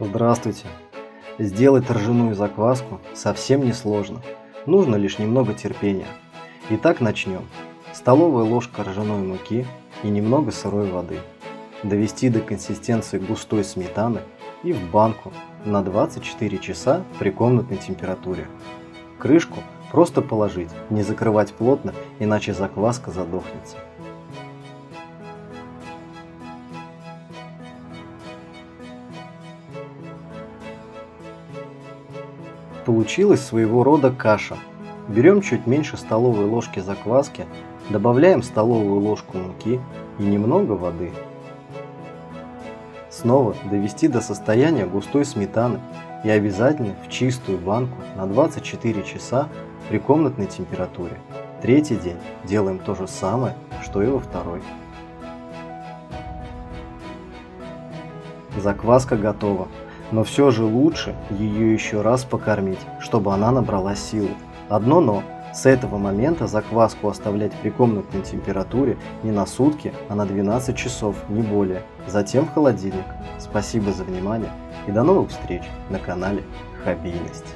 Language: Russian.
Здравствуйте! Сделать ржаную закваску совсем не сложно. Нужно лишь немного терпения. Итак, начнем. Столовая ложка ржаной муки и немного сырой воды. Довести до консистенции густой сметаны и в банку на 24 часа при комнатной температуре. Крышку просто положить, не закрывать плотно, иначе закваска задохнется. Получилась своего рода каша. Берем чуть меньше столовой ложки закваски, добавляем столовую ложку муки и немного воды. Снова довести до состояния густой сметаны и обязательно в чистую банку на 24 часа при комнатной температуре. Третий день делаем то же самое, что и во второй. Закваска готова. Но все же лучше ее еще раз покормить, чтобы она набрала силу. Одно но. С этого момента закваску оставлять при комнатной температуре не на сутки, а на 12 часов, не более. Затем в холодильник. Спасибо за внимание и до новых встреч на канале Хоббийность.